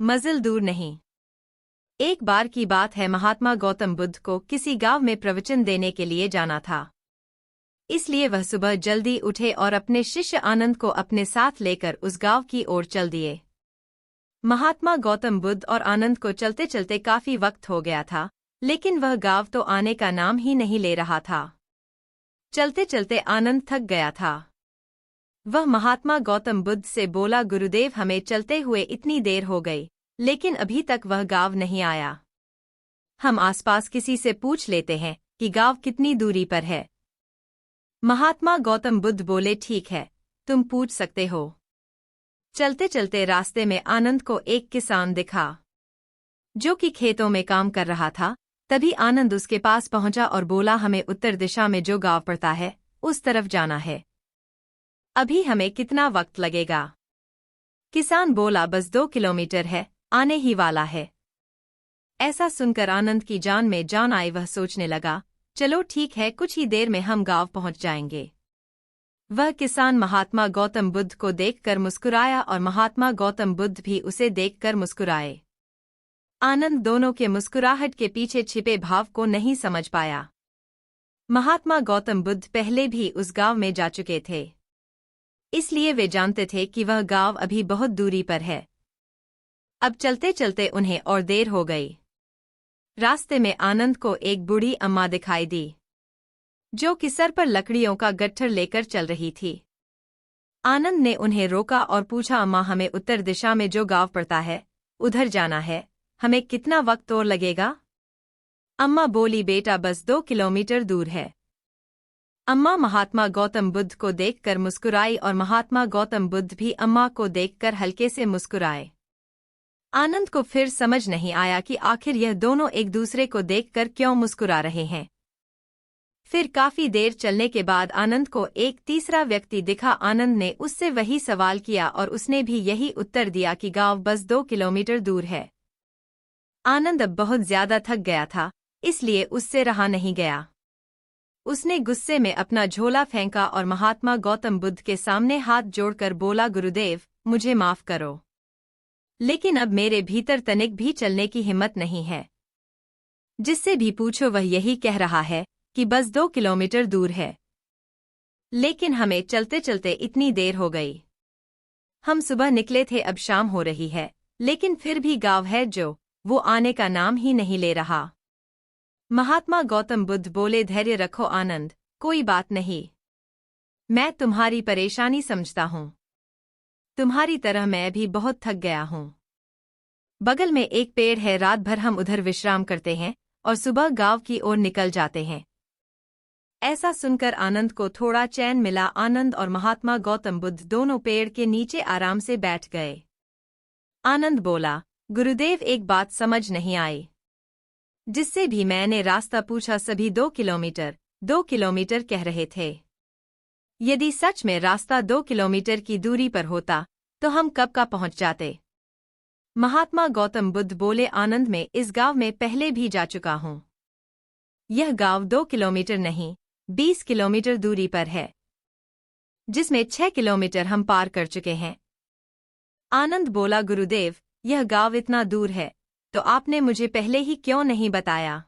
मंजिल दूर नहीं। एक बार की बात है, महात्मा गौतम बुद्ध को किसी गांव में प्रवचन देने के लिए जाना था। इसलिए वह सुबह जल्दी उठे और अपने शिष्य आनंद को अपने साथ लेकर उस गांव की ओर चल दिए। महात्मा गौतम बुद्ध और आनंद को चलते चलते काफी वक्त हो गया था, लेकिन वह गांव तो आने का नाम ही नहीं ले रहा था। चलते चलते आनंद थक गया था। वह महात्मा गौतम बुद्ध से बोला, गुरुदेव, हमें चलते हुए इतनी देर हो गई, लेकिन अभी तक वह गांव नहीं आया। हम आसपास किसी से पूछ लेते हैं कि गांव कितनी दूरी पर है। महात्मा गौतम बुद्ध बोले, ठीक है, तुम पूछ सकते हो। चलते चलते रास्ते में आनंद को एक किसान दिखा जो कि खेतों में काम कर रहा था। तभी आनंद उसके पास पहुंचा और बोला, हमें उत्तर दिशा में जो गांव पड़ता है उस तरफ जाना है। अभी हमें कितना वक्त लगेगा? किसान बोला, बस 2 किलोमीटर है, आने ही वाला है। ऐसा सुनकर आनंद की जान में जान आई। वह सोचने लगा, चलो ठीक है, कुछ ही देर में हम गांव पहुंच जाएंगे। वह किसान महात्मा गौतम बुद्ध को देखकर मुस्कुराया और महात्मा गौतम बुद्ध भी उसे देखकर मुस्कुराए। आनंद दोनों के मुस्कुराहट के पीछे छिपे भाव को नहीं समझ पाया। महात्मा गौतम बुद्ध पहले भी उस गांव में जा चुके थे, इसलिए वे जानते थे कि वह गांव अभी बहुत दूरी पर है। अब चलते चलते उन्हें और देर हो गई। रास्ते में आनंद को एक बूढ़ी अम्मा दिखाई दी जो कि सर पर लकड़ियों का गट्ठर लेकर चल रही थी। आनंद ने उन्हें रोका और पूछा, अम्मा, हमें उत्तर दिशा में जो गांव पड़ता है उधर जाना है, हमें कितना वक्त और लगेगा? अम्मा बोली, बेटा, बस 2 किलोमीटर दूर है। अम्मा महात्मा गौतम बुद्ध को देखकर मुस्कुराई और महात्मा गौतम बुद्ध भी अम्मा को देखकर हल्के से मुस्कुराए। आनंद को फिर समझ नहीं आया कि आखिर यह दोनों एक दूसरे को देखकर क्यों मुस्कुरा रहे हैं। फिर काफी देर चलने के बाद आनंद को एक तीसरा व्यक्ति दिखा। आनंद ने उससे वही सवाल किया और उसने भी यही उत्तर दिया कि गांव बस 2 किलोमीटर दूर है। आनंद अब बहुत ज्यादा थक गया था, इसलिए उससे रहा नहीं गया। उसने गुस्से में अपना झोला फेंका और महात्मा गौतम बुद्ध के सामने हाथ जोड़कर बोला, गुरुदेव, मुझे माफ करो, लेकिन अब मेरे भीतर तनिक भी चलने की हिम्मत नहीं है। जिससे भी पूछो वह यही कह रहा है कि बस 2 किलोमीटर दूर है, लेकिन हमें चलते चलते इतनी देर हो गई। हम सुबह निकले थे, अब शाम हो रही है, लेकिन फिर भी गांव है जो वो आने का नाम ही नहीं ले रहा। महात्मा गौतम बुद्ध बोले, धैर्य रखो आनंद, कोई बात नहीं। मैं तुम्हारी परेशानी समझता हूँ। तुम्हारी तरह मैं भी बहुत थक गया हूँ। बगल में एक पेड़ है, रात भर हम उधर विश्राम करते हैं और सुबह गांव की ओर निकल जाते हैं। ऐसा सुनकर आनंद को थोड़ा चैन मिला। आनंद और महात्मा गौतम बुद्ध दोनों पेड़ के नीचे आराम से बैठ गए। आनंद बोला, गुरुदेव, एक बात समझ नहीं आई। जिससे भी मैंने रास्ता पूछा सभी 2 किलोमीटर कह रहे थे। यदि सच में रास्ता 2 किलोमीटर की दूरी पर होता तो हम कब का पहुंच जाते। महात्मा गौतम बुद्ध बोले, आनंद, में इस गांव में पहले भी जा चुका हूं। यह गांव 2 किलोमीटर नहीं 20 किलोमीटर दूरी पर है, जिसमें 6 किलोमीटर हम पार कर चुके हैं। आनंद बोला, गुरुदेव, यह गांव इतना दूर है तो आपने मुझे पहले ही क्यों नहीं बताया?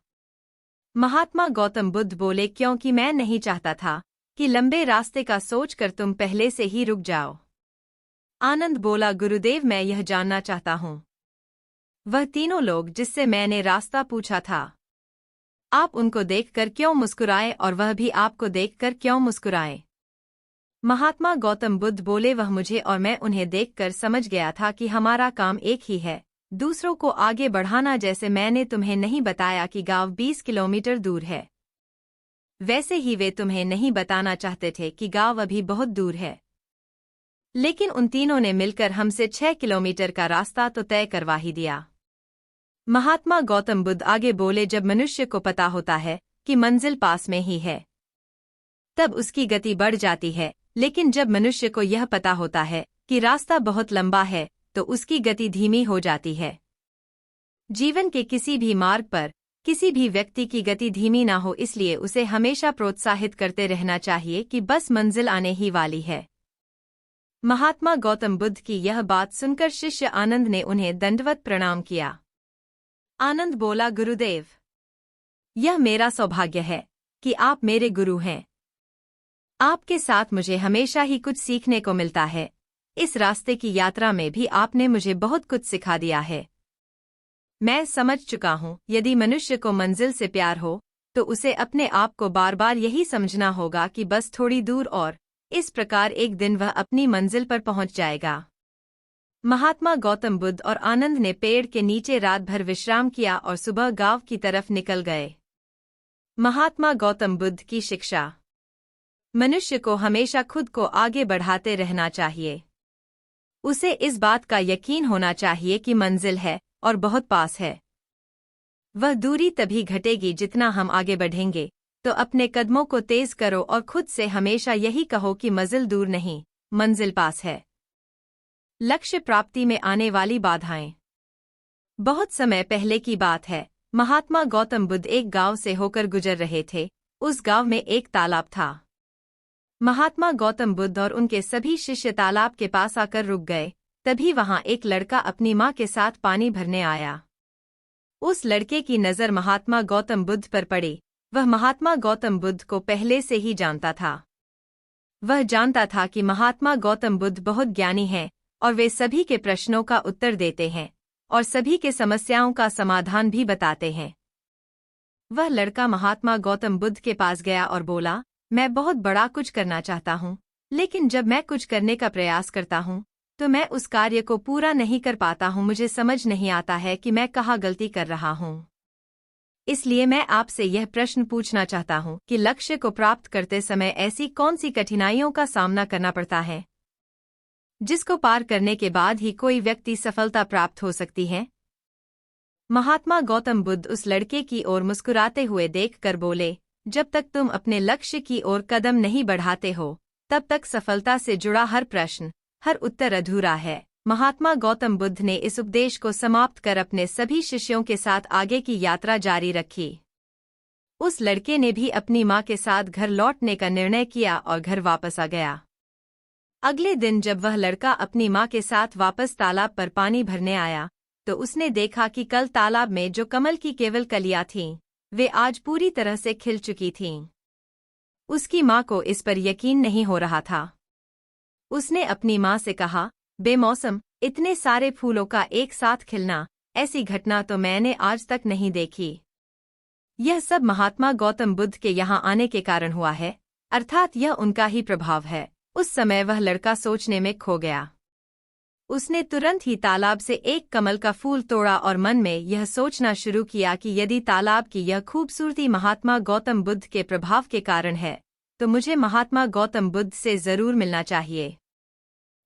महात्मा गौतम बुद्ध बोले, क्योंकि मैं नहीं चाहता था कि लंबे रास्ते का सोचकर तुम पहले से ही रुक जाओ। आनंद बोला, गुरुदेव, मैं यह जानना चाहता हूँ, वह तीनों लोग जिससे मैंने रास्ता पूछा था, आप उनको देखकर क्यों मुस्कुराए और वह भी आपको देखकर क्यों मुस्कुराए? महात्मा गौतम बुद्ध बोले, वह मुझे और मैं उन्हें देखकर समझ गया था कि हमारा काम एक ही है, दूसरों को आगे बढ़ाना। जैसे मैंने तुम्हें नहीं बताया कि गांव 20 किलोमीटर दूर है, वैसे ही वे तुम्हें नहीं बताना चाहते थे कि गांव अभी बहुत दूर है। लेकिन उन तीनों ने मिलकर हमसे 6 किलोमीटर का रास्ता तो तय करवा ही दिया। महात्मा गौतम बुद्ध आगे बोले, जब मनुष्य को पता होता है कि मंजिल पास में ही है तब उसकी गति बढ़ जाती है, लेकिन जब मनुष्य को यह पता होता है कि रास्ता बहुत लंबा है तो उसकी गति धीमी हो जाती है। जीवन के किसी भी मार्ग पर किसी भी व्यक्ति की गति धीमी ना हो, इसलिए उसे हमेशा प्रोत्साहित करते रहना चाहिए कि बस मंजिल आने ही वाली है। महात्मा गौतम बुद्ध की यह बात सुनकर शिष्य आनंद ने उन्हें दंडवत प्रणाम किया। आनंद बोला, गुरुदेव, यह मेरा सौभाग्य है कि आप मेरे गुरु हैं। आपके साथ मुझे हमेशा ही कुछ सीखने को मिलता है। इस रास्ते की यात्रा में भी आपने मुझे बहुत कुछ सिखा दिया है। मैं समझ चुका हूँ, यदि मनुष्य को मंजिल से प्यार हो तो उसे अपने आप को बार बार यही समझना होगा कि बस थोड़ी दूर और, इस प्रकार एक दिन वह अपनी मंजिल पर पहुंच जाएगा। महात्मा गौतम बुद्ध और आनंद ने पेड़ के नीचे रात भर विश्राम किया और सुबह गांव की तरफ निकल गए। महात्मा गौतम बुद्ध की शिक्षा। मनुष्य को हमेशा खुद को आगे बढ़ाते रहना चाहिए। उसे इस बात का यकीन होना चाहिए कि मंजिल है और बहुत पास है। वह दूरी तभी घटेगी जितना हम आगे बढ़ेंगे। तो अपने कदमों को तेज करो और खुद से हमेशा यही कहो कि मंजिल दूर नहीं, मंजिल पास है। लक्ष्य प्राप्ति में आने वाली बाधाएं। बहुत समय पहले की बात है। महात्मा गौतम बुद्ध एक गांव से होकर गुजर रहे थे। उस गांव में एक तालाब था। महात्मा गौतम बुद्ध और उनके सभी शिष्य तालाब के पास आकर रुक गए। तभी वहां एक लड़का अपनी मां के साथ पानी भरने आया। उस लड़के की नज़र महात्मा गौतम बुद्ध पर पड़ी। वह महात्मा गौतम बुद्ध को पहले से ही जानता था। वह जानता था कि महात्मा गौतम बुद्ध बहुत ज्ञानी हैं और वे सभी के प्रश्नों का उत्तर देते हैं और सभी के समस्याओं का समाधान भी बताते हैं। वह लड़का महात्मा गौतम बुद्ध के पास गया और बोला, मैं बहुत बड़ा कुछ करना चाहता हूँ, लेकिन जब मैं कुछ करने का प्रयास करता हूँ तो मैं उस कार्य को पूरा नहीं कर पाता हूँ। मुझे समझ नहीं आता है कि मैं कहाँ गलती कर रहा हूँ। इसलिए मैं आपसे यह प्रश्न पूछना चाहता हूँ कि लक्ष्य को प्राप्त करते समय ऐसी कौन सी कठिनाइयों का सामना करना पड़ता है जिसको पार करने के बाद ही कोई व्यक्ति सफलता प्राप्त हो सकती है। महात्मा गौतम बुद्ध उस लड़के की ओर मुस्कुराते हुए देखकर बोले, जब तक तुम अपने लक्ष्य की ओर कदम नहीं बढ़ाते हो तब तक सफलता से जुड़ा हर प्रश्न, हर उत्तर अधूरा है। महात्मा गौतम बुद्ध ने इस उपदेश को समाप्त कर अपने सभी शिष्यों के साथ आगे की यात्रा जारी रखी। उस लड़के ने भी अपनी मां के साथ घर लौटने का निर्णय किया और घर वापस आ गया। अगले दिन जब वह लड़का अपनी मां के साथ वापस तालाब पर पानी भरने आया तो उसने देखा कि कल तालाब में जो कमल की केवल कलियां थीं, वे आज पूरी तरह से खिल चुकी थीं। उसकी मां को इस पर यकीन नहीं हो रहा था। उसने अपनी मां से कहा, बेमौसम इतने सारे फूलों का एक साथ खिलना, ऐसी घटना तो मैंने आज तक नहीं देखी। यह सब महात्मा गौतम बुद्ध के यहाँ आने के कारण हुआ है, अर्थात यह उनका ही प्रभाव है। उस समय वह लड़का सोचने में खो गया। उसने तुरंत ही तालाब से एक कमल का फूल तोड़ा और मन में यह सोचना शुरू किया कि यदि तालाब की यह खूबसूरती महात्मा गौतम बुद्ध के प्रभाव के कारण है तो मुझे महात्मा गौतम बुद्ध से जरूर मिलना चाहिए।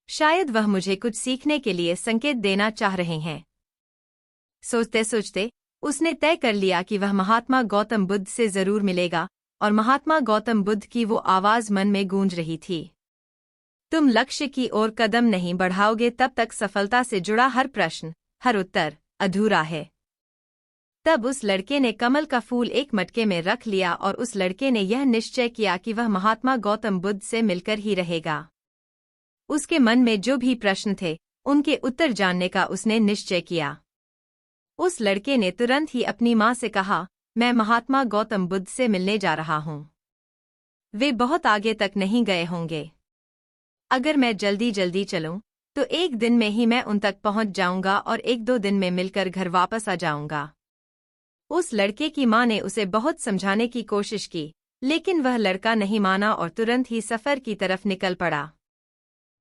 शायद वह मुझे कुछ सीखने के लिए संकेत देना चाह रहे हैं। सोचते सोचते उसने तय कर लिया कि वह महात्मा गौतम बुद्ध से जरूर मिलेगा और महात्मा गौतम बुद्ध की वो आवाज मन में गूंज रही थी, तुम लक्ष्य की ओर कदम नहीं बढ़ाओगे तब तक सफलता से जुड़ा हर प्रश्न, हर उत्तर अधूरा है। तब उस लड़के ने कमल का फूल एक मटके में रख लिया और उस लड़के ने यह निश्चय किया कि वह महात्मा गौतम बुद्ध से मिलकर ही रहेगा। उसके मन में जो भी प्रश्न थे उनके उत्तर जानने का उसने निश्चय किया। उस लड़के ने तुरंत ही अपनी मां से कहा, मैं महात्मा गौतम बुद्ध से मिलने जा रहा हूं। वे बहुत आगे तक नहीं गए होंगे। अगर मैं जल्दी जल्दी चलूं तो एक दिन में ही मैं उन तक पहुंच जाऊंगा और एक दो दिन में मिलकर घर वापस आ जाऊंगा। उस लड़के की मां ने उसे बहुत समझाने की कोशिश की, लेकिन वह लड़का नहीं माना और तुरंत ही सफर की तरफ निकल पड़ा।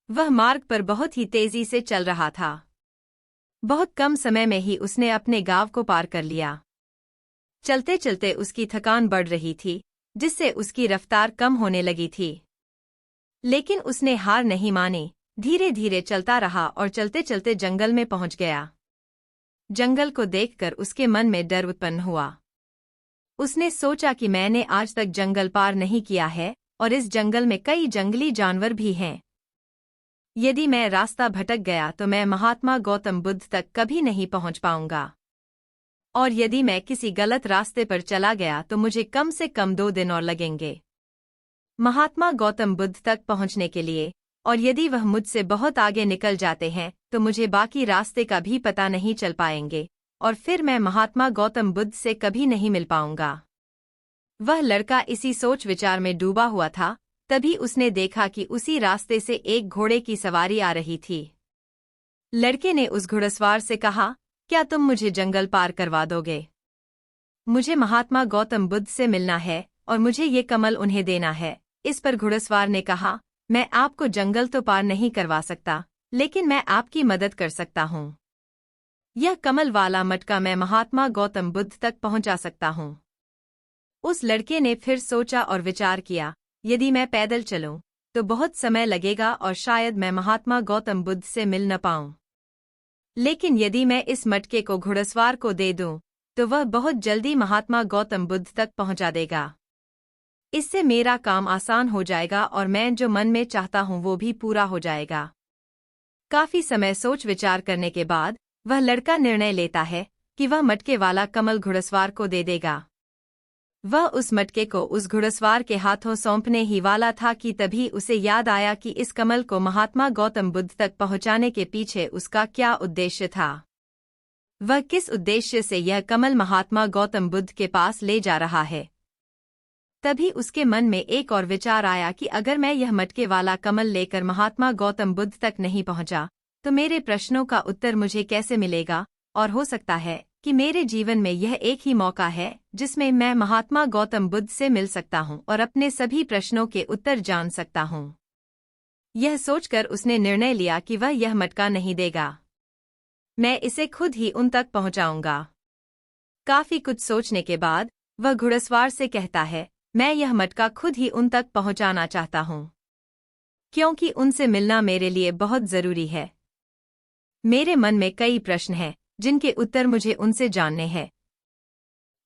वह मार्ग पर बहुत ही तेजी से चल रहा था। बहुत कम समय में ही उसने अपने गांव को पार कर लिया। चलते चलते उसकी थकान बढ़ रही थी, जिससे उसकी रफ्तार कम होने लगी थी। लेकिन उसने हार नहीं मानी, धीरे धीरे चलता रहा और चलते चलते जंगल में पहुंच गया। जंगल को देखकर उसके मन में डर उत्पन्न हुआ। उसने सोचा कि मैंने आज तक जंगल पार नहीं किया है और इस जंगल में कई जंगली जानवर भी हैं। यदि मैं रास्ता भटक गया तो मैं महात्मा गौतम बुद्ध तक कभी नहीं पहुंच पाऊंगा, और यदि मैं किसी गलत रास्ते पर चला गया तो मुझे कम से कम 2 दिन और लगेंगे। महात्मा गौतम बुद्ध तक पहुंचने के लिए और यदि वह मुझसे बहुत आगे निकल जाते हैं तो मुझे बाकी रास्ते का भी पता नहीं चल पाएंगे और फिर मैं महात्मा गौतम बुद्ध से कभी नहीं मिल पाऊंगा। वह लड़का इसी सोच विचार में डूबा हुआ था, तभी उसने देखा कि उसी रास्ते से एक घोड़े की सवारी आ रही थी। लड़के ने उस घुड़सवार से कहा, क्या तुम मुझे जंगल पार करवा दोगे? मुझे महात्मा गौतम बुद्ध से मिलना है और मुझे ये कमल उन्हें देना है। इस पर घुड़सवार ने कहा, मैं आपको जंगल तो पार नहीं करवा सकता, लेकिन मैं आपकी मदद कर सकता हूँ। यह कमल वाला मटका मैं महात्मा गौतम बुद्ध तक पहुंचा सकता हूँ। उस लड़के ने फिर सोचा और विचार किया, यदि मैं पैदल चलूं तो बहुत समय लगेगा और शायद मैं महात्मा गौतम बुद्ध से मिल न पाऊं। लेकिन यदि मैं इस मटके को घुड़सवार को दे दूं तो वह बहुत जल्दी महात्मा गौतम बुद्ध तक पहुंचा देगा। इससे मेरा काम आसान हो जाएगा और मैं जो मन में चाहता हूं वो भी पूरा हो जाएगा। काफी समय सोच विचार करने के बाद वह लड़का निर्णय लेता है कि वह मटके वाला कमल घुड़सवार को दे देगा। वह उस मटके को उस घुड़सवार के हाथों सौंपने ही वाला था कि तभी उसे याद आया कि इस कमल को महात्मा गौतम बुद्ध तक पहुंचाने के पीछे उसका क्या उद्देश्य था। वह किस उद्देश्य से यह कमल महात्मा गौतम बुद्ध के पास ले जा रहा है। तभी उसके मन में एक और विचार आया कि अगर मैं यह मटके वाला कमल लेकर महात्मा गौतम बुद्ध तक नहीं पहुंचा तो मेरे प्रश्नों का उत्तर मुझे कैसे मिलेगा, और हो सकता है कि मेरे जीवन में यह एक ही मौका है जिसमें मैं महात्मा गौतम बुद्ध से मिल सकता हूं और अपने सभी प्रश्नों के उत्तर जान सकता हूं। यह सोचकर उसने निर्णय लिया कि वह यह मटका नहीं देगा, मैं इसे खुद ही उन तक पहुंचाऊंगा। काफी कुछ सोचने के बाद वह घुड़सवार से कहता है, मैं यह मटका खुद ही उन तक पहुंचाना चाहता हूं, क्योंकि उनसे मिलना मेरे लिए बहुत जरूरी है। मेरे मन में कई प्रश्न हैं जिनके उत्तर मुझे उनसे जानने हैं,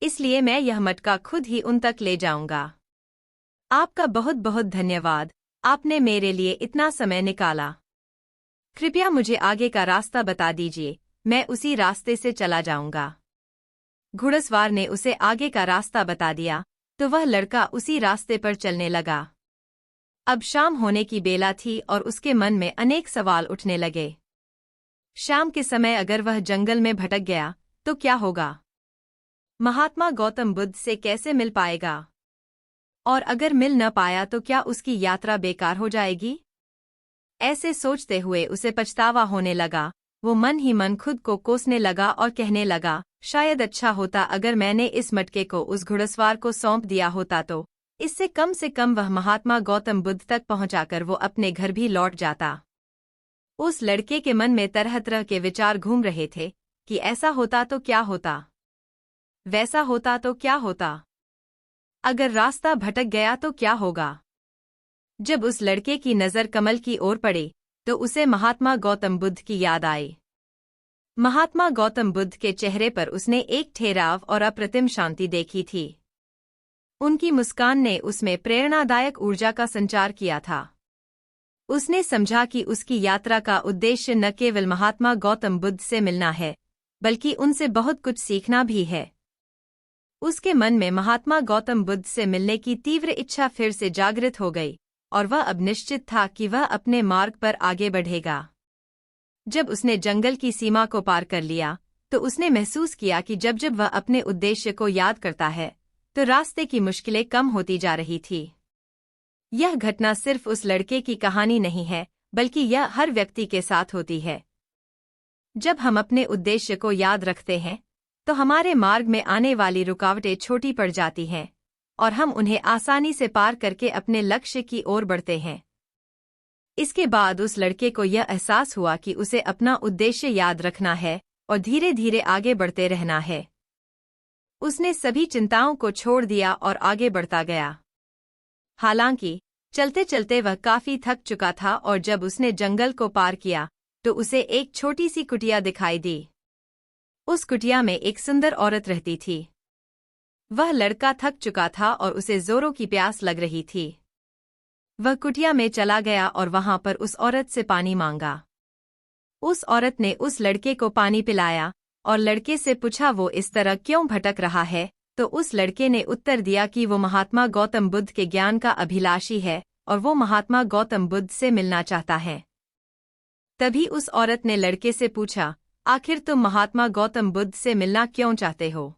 इसलिए मैं यह मटका खुद ही उन तक ले जाऊंगा। आपका बहुत बहुत धन्यवाद, आपने मेरे लिए इतना समय निकाला। कृपया मुझे आगे का रास्ता बता दीजिए, मैं उसी रास्ते से चला जाऊंगा। घुड़सवार ने उसे आगे का रास्ता बता दिया तो वह लड़का उसी रास्ते पर चलने लगा। अब शाम होने की बेला थी और उसके मन में अनेक सवाल उठने लगे। शाम के समय अगर वह जंगल में भटक गया तो क्या होगा? महात्मा गौतम बुद्ध से कैसे मिल पाएगा? और अगर मिल न पाया तो क्या उसकी यात्रा बेकार हो जाएगी? ऐसे सोचते हुए उसे पछतावा होने लगा। वो मन ही मन खुद को कोसने लगा और कहने लगा, शायद अच्छा होता अगर मैंने इस मटके को उस घुड़सवार को सौंप दिया होता तो इससे कम से कम वह महात्मा गौतम बुद्ध तक पहुंचाकर वो अपने घर भी लौट जाता। उस लड़के के मन में तरह तरह के विचार घूम रहे थे कि ऐसा होता तो क्या होता, वैसा होता तो क्या होता, अगर रास्ता भटक गया तो क्या होगा। जब उस लड़के की नज़र कमल की ओर पड़ी तो उसे महात्मा गौतम बुद्ध की याद आई। महात्मा गौतम बुद्ध के चेहरे पर उसने एक ठहराव और अप्रतिम शांति देखी थी। उनकी मुस्कान ने उसमें प्रेरणादायक ऊर्जा का संचार किया था। उसने समझा कि उसकी यात्रा का उद्देश्य न केवल महात्मा गौतम बुद्ध से मिलना है, बल्कि उनसे बहुत कुछ सीखना भी है। उसके मन में महात्मा गौतम बुद्ध से मिलने की तीव्र इच्छा फिर से जागृत हो गई और वह अब निश्चित था कि वह अपने मार्ग पर आगे बढ़ेगा। जब उसने जंगल की सीमा को पार कर लिया तो उसने महसूस किया कि जब जब वह अपने उद्देश्य को याद करता है तो रास्ते की मुश्किलें कम होती जा रही थी। यह घटना सिर्फ उस लड़के की कहानी नहीं है, बल्कि यह हर व्यक्ति के साथ होती है। जब हम अपने उद्देश्य को याद रखते हैं तो हमारे मार्ग में आने वाली रुकावटें छोटी पड़ जाती हैं और हम उन्हें आसानी से पार करके अपने लक्ष्य की ओर बढ़ते हैं। इसके बाद उस लड़के को यह एहसास हुआ कि उसे अपना उद्देश्य याद रखना है और धीरे धीरे आगे बढ़ते रहना है। उसने सभी चिंताओं को छोड़ दिया और आगे बढ़ता गया। हालांकि चलते चलते वह काफी थक चुका था और जब उसने जंगल को पार किया तो उसे एक छोटी सी कुटिया दिखाई दी। उस कुटिया में एक सुंदर औरत रहती थी। वह लड़का थक चुका था और उसे जोरों की प्यास लग रही थी। वह कुटिया में चला गया और वहां पर उस औरत से पानी मांगा। उस औरत ने उस लड़के को पानी पिलाया और लड़के से पूछा वो इस तरह क्यों भटक रहा है, तो उस लड़के ने उत्तर दिया कि वो महात्मा गौतम बुद्ध के ज्ञान का अभिलाषी है और वो महात्मा गौतम बुद्ध से मिलना चाहता है। तभी उस औरत ने लड़के से पूछा, आखिर तुम महात्मा गौतम बुद्ध से मिलना क्यों चाहते हो?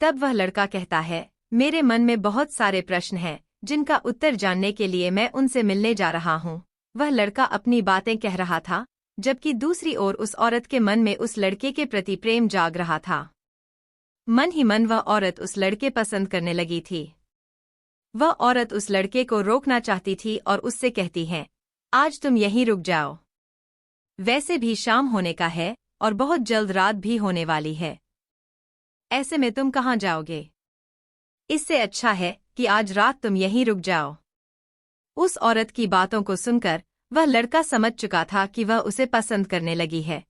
तब वह लड़का कहता है, मेरे मन में बहुत सारे प्रश्न हैं जिनका उत्तर जानने के लिए मैं उनसे मिलने जा रहा हूँ। वह लड़का अपनी बातें कह रहा था, जबकि दूसरी ओर उस औरत के मन में उस लड़के के प्रति प्रेम जाग रहा था। मन ही मन वह औरत उस लड़के पसंद करने लगी थी। वह औरत उस लड़के को रोकना चाहती थी और उससे कहती है, आज तुम यहीं रुक जाओ। वैसे भी शाम होने का है और बहुत जल्द रात भी होने वाली है। ऐसे में तुम कहाँ जाओगे? इससे अच्छा है कि आज रात तुम यहीं रुक जाओ। उस औरत की बातों को सुनकर वह लड़का समझ चुका था कि वह उसे पसंद करने लगी है।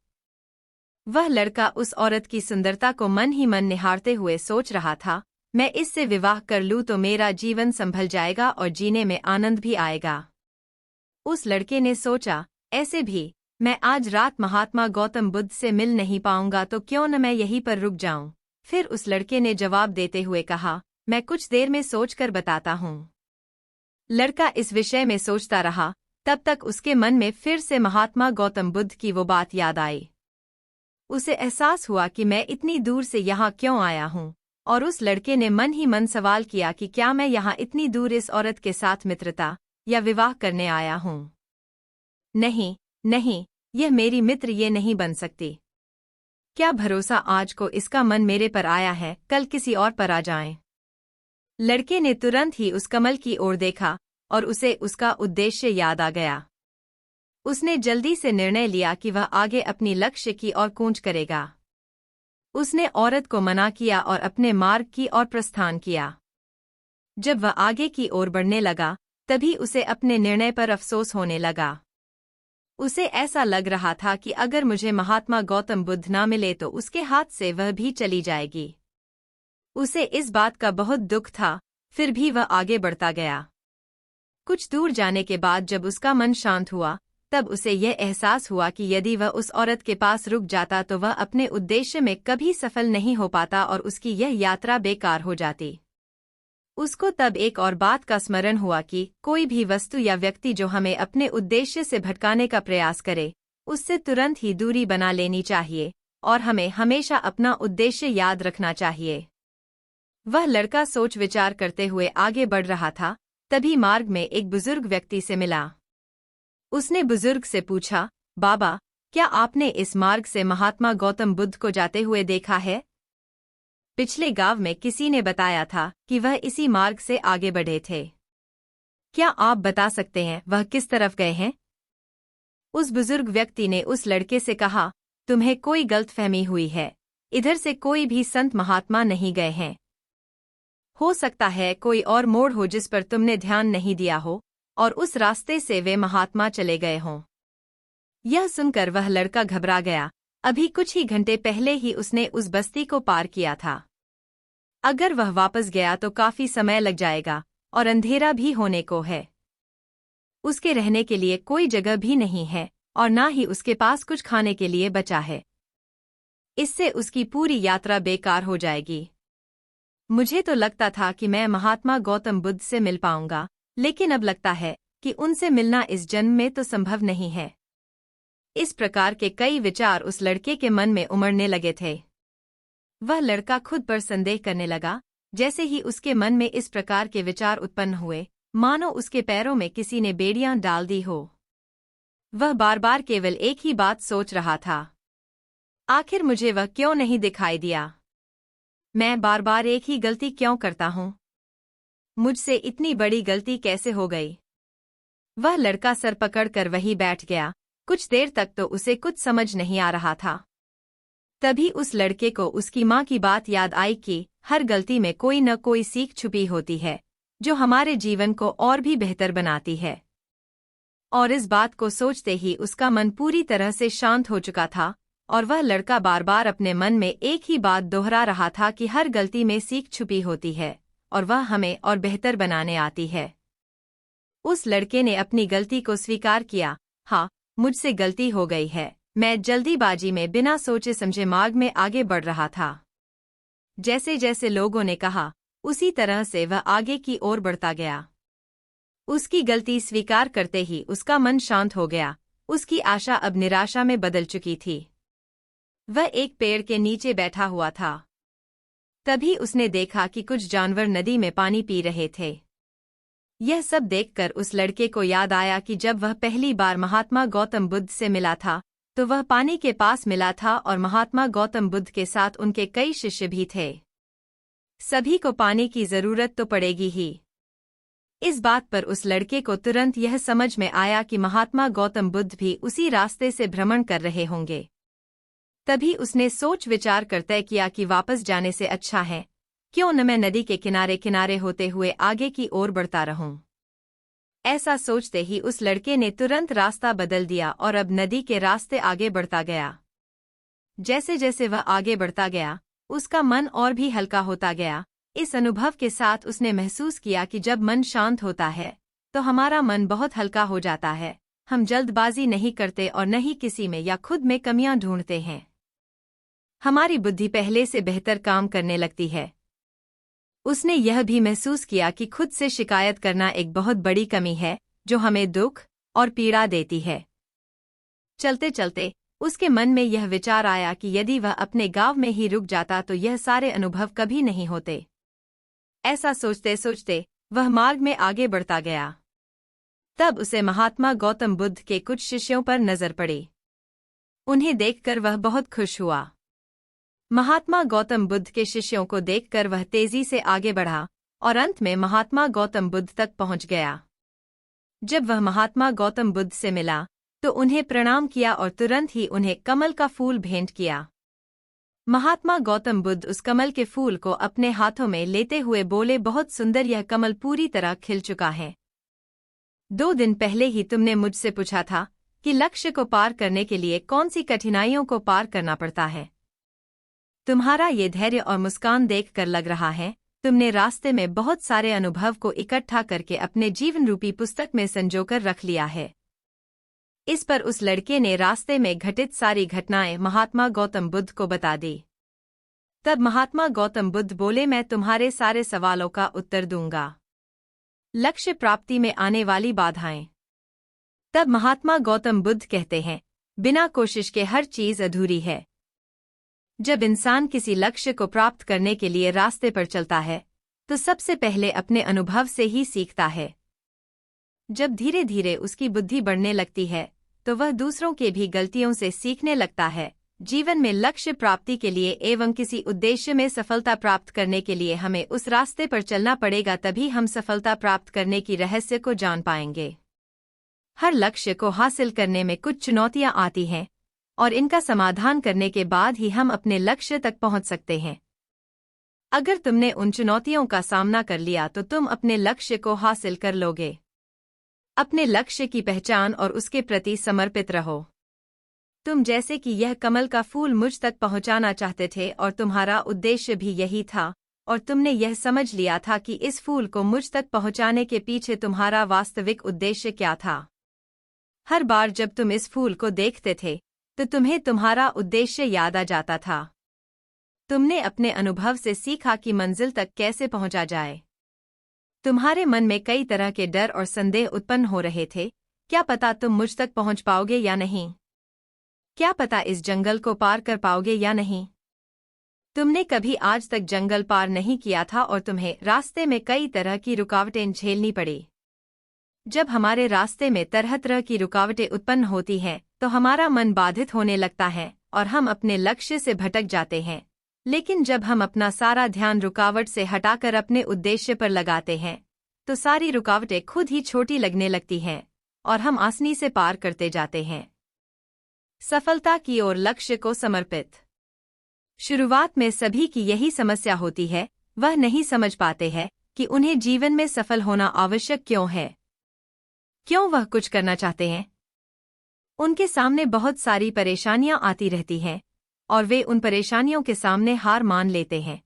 वह लड़का उस औरत की सुंदरता को मन ही मन निहारते हुए सोच रहा था, मैं इससे विवाह कर लूं तो मेरा जीवन संभल जाएगा और जीने में आनंद भी आएगा। उस लड़के ने सोचा, ऐसे भी मैं आज रात महात्मा गौतम बुद्ध से मिल नहीं पाऊंगा तो क्यों न मैं यहीं पर रुक जाऊं। फिर उस लड़के ने जवाब देते हुए कहा, मैं कुछ देर में सोचकर बताता हूँ। लड़का इस विषय में सोचता रहा, तब तक उसके मन में फिर से महात्मा गौतम बुद्ध की वो बात याद आई। उसे एहसास हुआ कि मैं इतनी दूर से यहाँ क्यों आया हूँ, और उस लड़के ने मन ही मन सवाल किया कि क्या मैं यहाँ इतनी दूर इस औरत के साथ मित्रता या विवाह करने आया हूँ? नहीं, नहीं, यह मेरी मित्र ये नहीं बन सकती। क्या भरोसा आज को इसका मन मेरे पर आया है, कल किसी और पर आ जाए। लड़के ने तुरंत ही उस कमल की ओर देखा और उसे उसका उद्देश्य याद आ गया। उसने जल्दी से निर्णय लिया कि वह आगे अपनी लक्ष्य की ओर कूच करेगा। उसने औरत को मना किया और अपने मार्ग की ओर प्रस्थान किया। जब वह आगे की ओर बढ़ने लगा, तभी उसे अपने निर्णय पर अफसोस होने लगा। उसे ऐसा लग रहा था कि अगर मुझे महात्मा गौतम बुद्ध ना मिले तो उसके हाथ से वह भी चली जाएगी। उसे इस बात का बहुत दुख था, फिर भी वह आगे बढ़ता गया। कुछ दूर जाने के बाद जब उसका मन शांत हुआ, तब उसे यह एहसास हुआ कि यदि वह उस औरत के पास रुक जाता तो वह अपने उद्देश्य में कभी सफल नहीं हो पाता और उसकी यह यात्रा बेकार हो जाती। उसको तब एक और बात का स्मरण हुआ कि कोई भी वस्तु या व्यक्ति जो हमें अपने उद्देश्य से भटकाने का प्रयास करे, उससे तुरंत ही दूरी बना लेनी चाहिए और हमें हमेशा अपना उद्देश्य याद रखना चाहिए। वह लड़का सोच विचार करते हुए आगे बढ़ रहा था, तभी मार्ग में एक बुजुर्ग व्यक्ति से मिला। उसने बुजुर्ग से पूछा, बाबा, क्या आपने इस मार्ग से महात्मा गौतम बुद्ध को जाते हुए देखा है? पिछले गांव में किसी ने बताया था कि वह इसी मार्ग से आगे बढ़े थे। क्या आप बता सकते हैं वह किस तरफ गए हैं? उस बुजुर्ग व्यक्ति ने उस लड़के से कहा, तुम्हें कोई गलतफहमी हुई है, इधर से कोई भी संत महात्मा नहीं गए हैं। हो सकता है कोई और मोड़ हो जिस पर तुमने ध्यान नहीं दिया हो और उस रास्ते से वे महात्मा चले गए हों। यह सुनकर वह लड़का घबरा गया। अभी कुछ ही घंटे पहले ही उसने उस बस्ती को पार किया था। अगर वह वापस गया तो काफी समय लग जाएगा और अंधेरा भी होने को है। उसके रहने के लिए कोई जगह भी नहीं है और ना ही उसके पास कुछ खाने के लिए बचा है। इससे उसकी पूरी यात्रा बेकार हो जाएगी। मुझे तो लगता था कि मैं महात्मा गौतम बुद्ध से मिल पाऊंगा, लेकिन अब लगता है कि उनसे मिलना इस जन्म में तो संभव नहीं है। इस प्रकार के कई विचार उस लड़के के मन में उमड़ने लगे थे। वह लड़का खुद पर संदेह करने लगा। जैसे ही उसके मन में इस प्रकार के विचार उत्पन्न हुए, मानो उसके पैरों में किसी ने बेड़ियां डाल दी हो। वह बार बार केवल एक ही बात सोच रहा था, आखिर मुझे वह क्यों नहीं दिखाई दिया? मैं बार बार एक ही गलती क्यों करता हूँ? मुझसे इतनी बड़ी गलती कैसे हो गई? वह लड़का सर पकड़कर वहीं बैठ गया। कुछ देर तक तो उसे कुछ समझ नहीं आ रहा था। तभी उस लड़के को उसकी माँ की बात याद आई कि हर गलती में कोई न कोई सीख छुपी होती है, जो हमारे जीवन को और भी बेहतर बनाती है। और इस बात को सोचते ही उसका मन पूरी तरह से शांत हो चुका था और वह लड़का बार बार अपने मन में एक ही बात दोहरा रहा था कि हर गलती में सीख छुपी होती है और वह हमें और बेहतर बनाने आती है। उस लड़के ने अपनी गलती को स्वीकार किया। हाँ, मुझसे गलती हो गई है। मैं जल्दीबाजी में बिना सोचे समझे मार्ग में आगे बढ़ रहा था। जैसे जैसे लोगों ने कहा, उसी तरह से वह आगे की ओर बढ़ता गया। उसकी गलती स्वीकार करते ही उसका मन शांत हो गया। उसकी आशा अब निराशा में बदल चुकी थी। वह एक पेड़ के नीचे बैठा हुआ था। तभी उसने देखा कि कुछ जानवर नदी में पानी पी रहे थे। यह सब देखकर उस लड़के को याद आया कि जब वह पहली बार महात्मा गौतम बुद्ध से मिला था तो वह पानी के पास मिला था और महात्मा गौतम बुद्ध के साथ उनके कई शिष्य भी थे। सभी को पानी की जरूरत तो पड़ेगी ही। इस बात पर उस लड़के को तुरंत यह समझ में आया कि महात्मा गौतम बुद्ध भी उसी रास्ते से भ्रमण कर रहे होंगे। तभी उसने सोच विचार कर तय किया कि वापस जाने से अच्छा है क्यों न मैं नदी के किनारे किनारे होते हुए आगे की ओर बढ़ता रहूं। ऐसा सोचते ही उस लड़के ने तुरंत रास्ता बदल दिया और अब नदी के रास्ते आगे बढ़ता गया। जैसे जैसे वह आगे बढ़ता गया उसका मन और भी हल्का होता गया। इस अनुभव के साथ उसने महसूस किया कि जब मन शांत होता है तो हमारा मन बहुत हल्का हो जाता है। हम जल्दबाजी नहीं करते और न ही किसी में या खुद में कमियां ढूंढते हैं। हमारी बुद्धि पहले से बेहतर काम करने लगती है। उसने यह भी महसूस किया कि खुद से शिकायत करना एक बहुत बड़ी कमी है जो हमें दुख और पीड़ा देती है। चलते चलते उसके मन में यह विचार आया कि यदि वह अपने गांव में ही रुक जाता तो यह सारे अनुभव कभी नहीं होते। ऐसा सोचते सोचते वह मार्ग में आगे बढ़ता गया। तब उसे महात्मा गौतम बुद्ध के कुछ शिष्यों पर नजर पड़ी। उन्हें देखकर वह बहुत खुश हुआ। महात्मा गौतम बुद्ध के शिष्यों को देखकर वह तेजी से आगे बढ़ा और अंत में महात्मा गौतम बुद्ध तक पहुंच गया। जब वह महात्मा गौतम बुद्ध से मिला तो उन्हें प्रणाम किया और तुरंत ही उन्हें कमल का फूल भेंट किया। महात्मा गौतम बुद्ध उस कमल के फूल को अपने हाथों में लेते हुए बोले, बहुत सुंदर, यह कमल पूरी तरह खिल चुका है। 2 दिन पहले ही तुमने मुझसे पूछा था कि लक्ष्य को पार करने के लिए कौन सी कठिनाइयों को पार करना पड़ता है। तुम्हारा ये धैर्य और मुस्कान देखकर लग रहा है तुमने रास्ते में बहुत सारे अनुभव को इकट्ठा करके अपने जीवन रूपी पुस्तक में संजोकर रख लिया है। इस पर उस लड़के ने रास्ते में घटित सारी घटनाएं महात्मा गौतम बुद्ध को बता दी। तब महात्मा गौतम बुद्ध बोले, मैं तुम्हारे सारे सवालों का उत्तर दूंगा। लक्ष्य प्राप्ति में आने वाली बाधाएं। तब महात्मा गौतम बुद्ध कहते हैं, बिना कोशिश के हर चीज अधूरी है। जब इंसान किसी लक्ष्य को प्राप्त करने के लिए रास्ते पर चलता है तो सबसे पहले अपने अनुभव से ही सीखता है। जब धीरे धीरे उसकी बुद्धि बढ़ने लगती है तो वह दूसरों के भी गलतियों से सीखने लगता है। जीवन में लक्ष्य प्राप्ति के लिए एवं किसी उद्देश्य में सफलता प्राप्त करने के लिए हमें उस रास्ते पर चलना पड़ेगा, तभी हम सफलता प्राप्त करने की रहस्य को जान पाएंगे। हर लक्ष्य को हासिल करने में कुछ चुनौतियां आती हैं और इनका समाधान करने के बाद ही हम अपने लक्ष्य तक पहुंच सकते हैं। अगर तुमने उन चुनौतियों का सामना कर लिया तो तुम अपने लक्ष्य को हासिल कर लोगे। अपने लक्ष्य की पहचान और उसके प्रति समर्पित रहो। तुम जैसे कि यह कमल का फूल मुझ तक पहुंचाना चाहते थे और तुम्हारा उद्देश्य भी यही था और तुमने यह समझ लिया था कि इस फूल को मुझ तक पहुंचाने के पीछे तुम्हारा वास्तविक उद्देश्य क्या था। हर बार जब तुम इस फूल को देखते थे तो तुम्हें तुम्हारा उद्देश्य याद आ जाता था। तुमने अपने अनुभव से सीखा कि मंजिल तक कैसे पहुंचा जाए। तुम्हारे मन में कई तरह के डर और संदेह उत्पन्न हो रहे थे। क्या पता तुम मुझ तक पहुंच पाओगे या नहीं? क्या पता इस जंगल को पार कर पाओगे या नहीं? तुमने कभी आज तक जंगल पार नहीं किया था और तुम्हें रास्ते में कई तरह की रुकावटें झेलनी पड़ी। जब हमारे रास्ते में तरह तरह की रुकावटें उत्पन्न होती हैं तो हमारा मन बाधित होने लगता है और हम अपने लक्ष्य से भटक जाते हैं। लेकिन जब हम अपना सारा ध्यान रुकावट से हटाकर अपने उद्देश्य पर लगाते हैं तो सारी रुकावटें खुद ही छोटी लगने लगती हैं और हम आसानी से पार करते जाते हैं। सफलता की ओर लक्ष्य को समर्पित। शुरुआत में सभी की यही समस्या होती है, वह नहीं समझ पाते हैं कि उन्हें जीवन में सफल होना आवश्यक क्यों है। क्यों वह कुछ करना चाहते हैं। उनके सामने बहुत सारी परेशानियां आती रहती हैं और वे उन परेशानियों के सामने हार मान लेते हैं।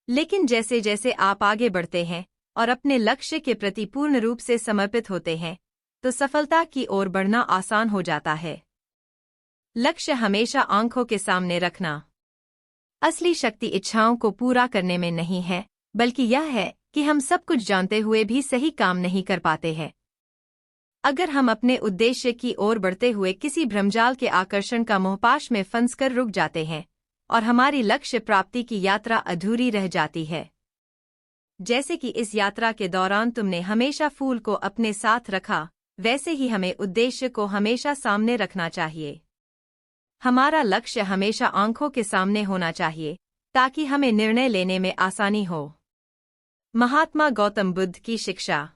लेकिन जैसे जैसे आप आगे बढ़ते हैं और अपने लक्ष्य के प्रति पूर्ण रूप से समर्पित होते हैं तो सफलता की ओर बढ़ना आसान हो जाता है। लक्ष्य हमेशा आंखों के सामने रखना। असली शक्ति इच्छाओं को पूरा करने में नहीं है, बल्कि यह है कि हम सब कुछ जानते हुए भी सही काम नहीं कर पाते हैं। अगर हम अपने उद्देश्य की ओर बढ़ते हुए किसी भ्रमजाल के आकर्षण का मोहपाश में फंसकर रुक जाते हैं और हमारी लक्ष्य प्राप्ति की यात्रा अधूरी रह जाती है। जैसे कि इस यात्रा के दौरान तुमने हमेशा फूल को अपने साथ रखा, वैसे ही हमें उद्देश्य को हमेशा सामने रखना चाहिए। हमारा लक्ष्य हमेशा आंखों के सामने होना चाहिए ताकि हमें निर्णय लेने में आसानी हो। महात्मा गौतम बुद्ध की शिक्षा।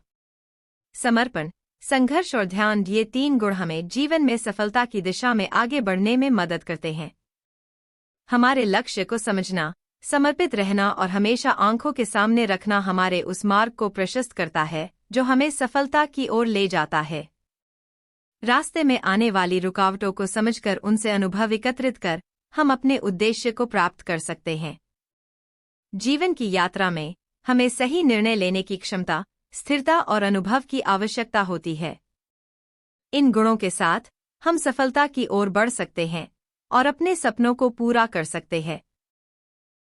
समर्पण, संघर्ष और ध्यान, ये 3 गुण हमें जीवन में सफलता की दिशा में आगे बढ़ने में मदद करते हैं। हमारे लक्ष्य को समझना, समर्पित रहना और हमेशा आंखों के सामने रखना हमारे उस मार्ग को प्रशस्त करता है जो हमें सफलता की ओर ले जाता है। रास्ते में आने वाली रुकावटों को समझकर उनसे अनुभव एकत्रित कर हम अपने उद्देश्य को प्राप्त कर सकते हैं। जीवन की यात्रा में हमें सही निर्णय लेने की क्षमता, स्थिरता और अनुभव की आवश्यकता होती है। इन गुणों के साथ हम सफलता की ओर बढ़ सकते हैं और अपने सपनों को पूरा कर सकते हैं।